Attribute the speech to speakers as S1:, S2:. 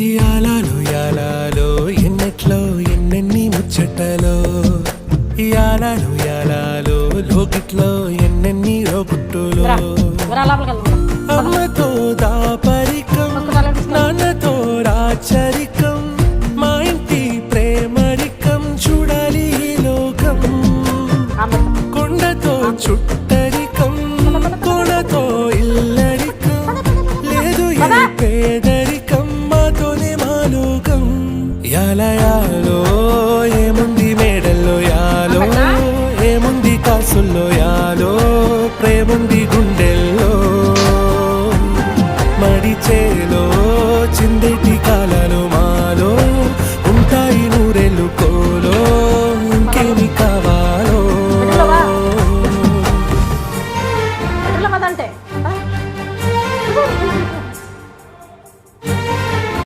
S1: యాలాలో యాలాలో ఎన్నెట్లో ఎన్నెన్ని ముచ్చటలో యాలాలో యాలాలో లోకిట్లో ఎన్నెన్ని రోగుట్టులో అమ్మతో దాపరికం నాన్నతో రాచరికం మా ఇంటి ప్రేమరికం చూడాలి ఈ లోకం కొండతో చుట్టరికం కోడతో ఇల్లరికం లేదు ఏ పేదరికం మాతోనే మాలోకం యాలయాలో ఏముంది మేడల్లో యాలో ఏముంది కాసుల్లో యాలో ప్రేముంది గుండె